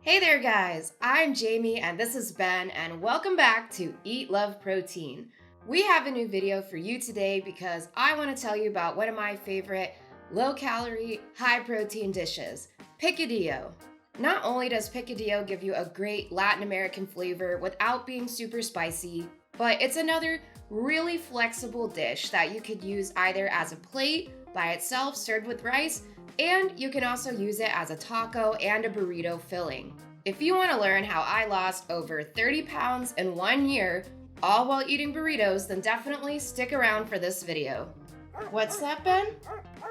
Hey there guys, I'm Jamie and this is Ben and welcome back to Eat Love Protein. We have a new video for you today because I want to tell you about one of my favorite low-calorie, high-protein dishes, picadillo. Not only does picadillo give you a great Latin American flavor without being super spicy, but it's another really flexible dish that you could use either as a plate by itself served with rice, and you can also use it as a taco and a burrito filling. If you want to learn how I lost over 30 pounds in 1 year, all while eating burritos, then definitely stick around for this video. What's that, Ben?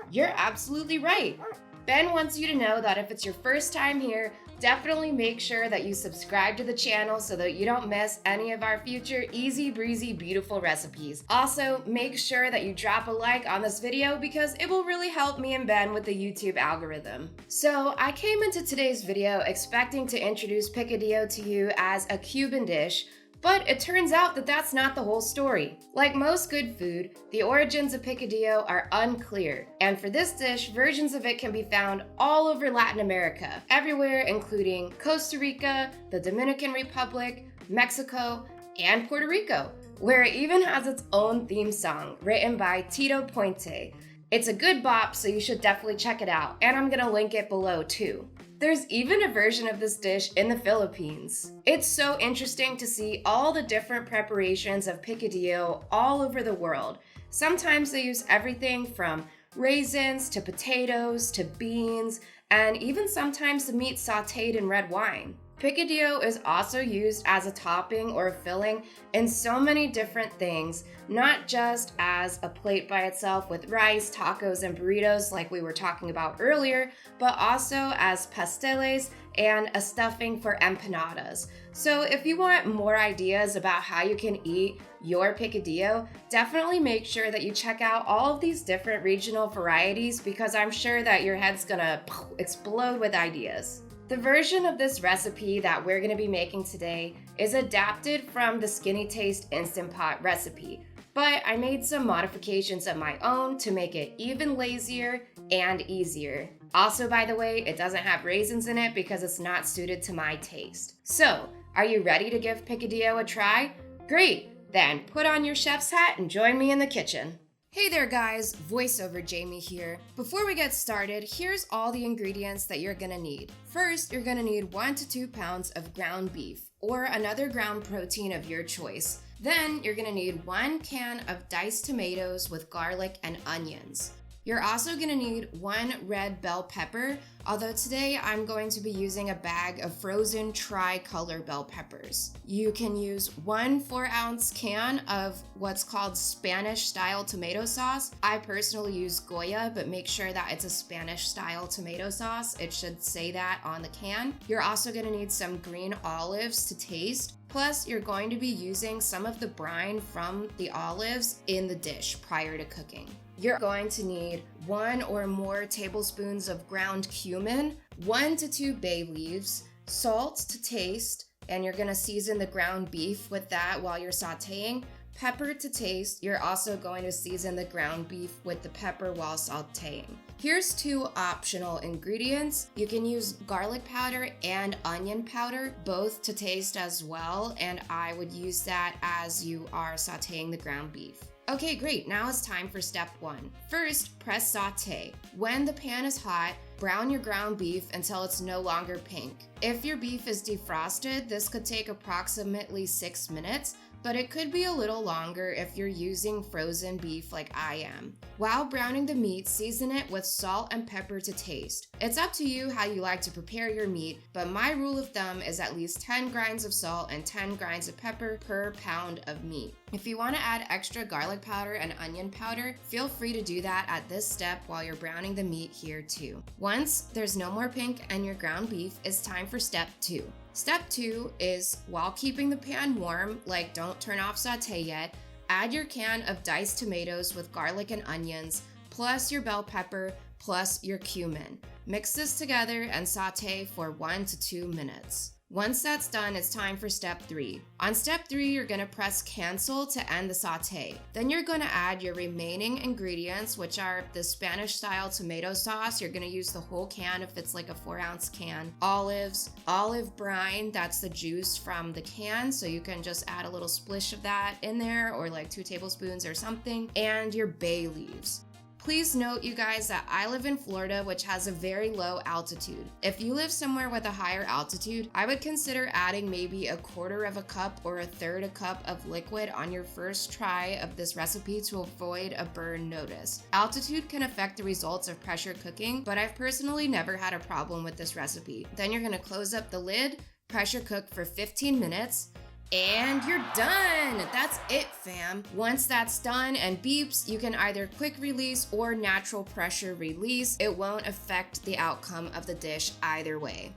You're absolutely right. Ben wants you to know that if it's your first time here, definitely make sure that you subscribe to the channel so that you don't miss any of our future easy breezy beautiful recipes. Also, make sure that you drop a like on this video because it will really help me and Ben with the YouTube algorithm. So I came into today's video expecting to introduce picadillo to you as a Cuban dish, but it turns out that that's not the whole story. Like most good food, the origins of picadillo are unclear, and for this dish, versions of it can be found all over Latin America, everywhere including Costa Rica, the Dominican Republic, Mexico, and Puerto Rico, where it even has its own theme song written by Tito Puente. It's a good bop, so you should definitely check it out, and I'm gonna link it below too. There's even a version of this dish in the Philippines. It's so interesting to see all the different preparations of picadillo all over the world. Sometimes they use everything from raisins to potatoes to beans, and even sometimes the meat sauteed in red wine. Picadillo is also used as a topping or a filling in so many different things, not just as a plate by itself with rice, tacos, and burritos like we were talking about earlier, but also as pasteles and a stuffing for empanadas. So if you want more ideas about how you can eat your picadillo, definitely make sure that you check out all of these different regional varieties because I'm sure that your head's gonna explode with ideas. The version of this recipe that we're going to be making today is adapted from the Skinnytaste Instant Pot recipe, but I made some modifications of my own to make it even lazier and easier. Also, by the way, it doesn't have raisins in it because it's not suited to my taste. So, are you ready to give picadillo a try? Great! Then put on your chef's hat and join me in the kitchen. Hey there guys, voiceover Jamie here. Before we get started, here's all the ingredients that you're gonna need. First, you're gonna need 1 to 2 pounds of ground beef, or another ground protein of your choice. Then, you're gonna need 1 can of diced tomatoes with garlic and onions. You're also gonna need 1 red bell pepper, although today I'm going to be using a bag of frozen tri-color bell peppers. You can use 1 4-ounce can of what's called Spanish-style tomato sauce. I personally use Goya, but make sure that it's a Spanish-style tomato sauce. It should say that on the can. You're also gonna need some green olives to taste. Plus, you're going to be using some of the brine from the olives in the dish prior to cooking. You're going to need 1 or more tablespoons of ground cumin, 1 to 2 bay leaves, salt to taste, and you're gonna season the ground beef with that while you're sauteing. Pepper to taste, you're also going to season the ground beef with the pepper while sauteing. Here's 2 optional ingredients. You can use garlic powder and onion powder, both to taste as well, and I would use that as you are sauteing the ground beef. Okay, great, now it's time for step 1. First, press saute. When the pan is hot, brown your ground beef until it's no longer pink. If your beef is defrosted, this could take approximately 6 minutes, but it could be a little longer if you're using frozen beef like I am. While browning the meat, season it with salt and pepper to taste. It's up to you how you like to prepare your meat, but my rule of thumb is at least 10 grinds of salt and 10 grinds of pepper per pound of meat. If you want to add extra garlic powder and onion powder, feel free to do that at this step while you're browning the meat here too. Once there's no more pink and your ground beef, it's time for step 2. Step 2 is, while keeping the pan warm, like don't turn off saute yet, add your can of diced tomatoes with garlic and onions, plus your bell pepper, plus your cumin. Mix this together and saute for 1 to 2 minutes. Once that's done, it's time for step 3. On step 3, you're gonna press cancel to end the saute. Then you're gonna add your remaining ingredients, which are the Spanish style tomato sauce. You're gonna use the whole can if it's like a 4-ounce can. Olives, olive brine, that's the juice from the can, so you can just add a little splish of that in there, or like 2 tablespoons or something, and your bay leaves. Please note, you guys, that I live in Florida, which has a very low altitude. If you live somewhere with a higher altitude, I would consider adding maybe 1/4 cup or 1/3 cup of liquid on your first try of this recipe to avoid a burn notice. Altitude can affect the results of pressure cooking, but I've personally never had a problem with this recipe. Then you're gonna close up the lid, pressure cook for 15 minutes, and you're done! That's it, fam. Once that's done and beeps, you can either quick release or natural pressure release. It won't affect the outcome of the dish either way.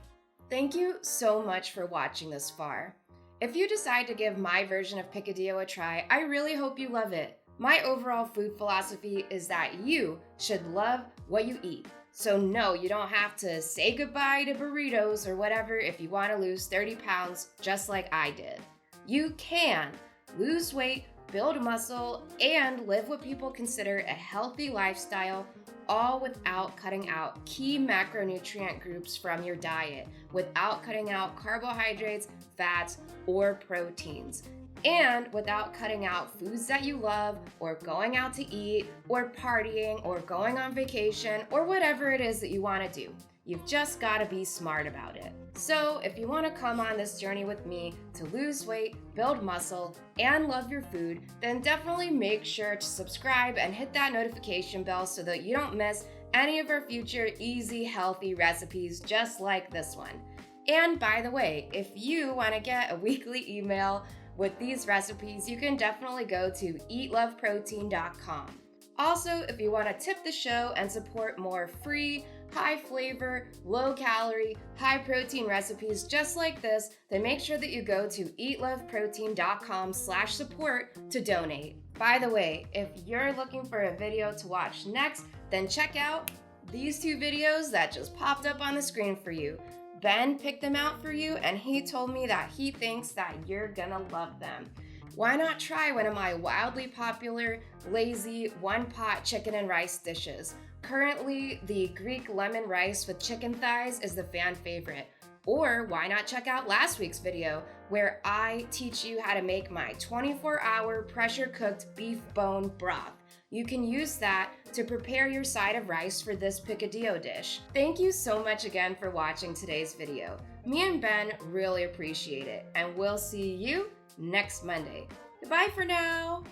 Thank you so much for watching this far. If you decide to give my version of picadillo a try, I really hope you love it. My overall food philosophy is that you should love what you eat. So no, you don't have to say goodbye to burritos or whatever if you want to lose 30 pounds just like I did. You can lose weight, build muscle, and live what people consider a healthy lifestyle, all without cutting out key macronutrient groups from your diet, without cutting out carbohydrates, fats, or proteins, and without cutting out foods that you love, or going out to eat, or partying, or going on vacation, or whatever it is that you want to do. You've just got to be smart about it. So if you want to come on this journey with me to lose weight, build muscle, and love your food, then definitely make sure to subscribe and hit that notification bell so that you don't miss any of our future easy, healthy recipes just like this one. And by the way, if you want to get a weekly email with these recipes, you can definitely go to eatloveprotein.com. Also, if you want to tip the show and support more free, high flavor, low calorie, high protein recipes just like this, then make sure that you go to eatloveprotein.com/support to donate. By the way, if you're looking for a video to watch next, then check out these 2 videos that just popped up on the screen for you. Ben picked them out for you, and he told me that he thinks that you're gonna love them. Why not try one of my wildly popular, lazy, one-pot chicken and rice dishes? Currently, the Greek lemon rice with chicken thighs is the fan favorite. Or why not check out last week's video where I teach you how to make my 24-hour pressure-cooked beef bone broth. You can use that to prepare your side of rice for this picadillo dish. Thank you so much again for watching today's video. Me and Ben really appreciate it, and we'll see you next Monday. Goodbye for now.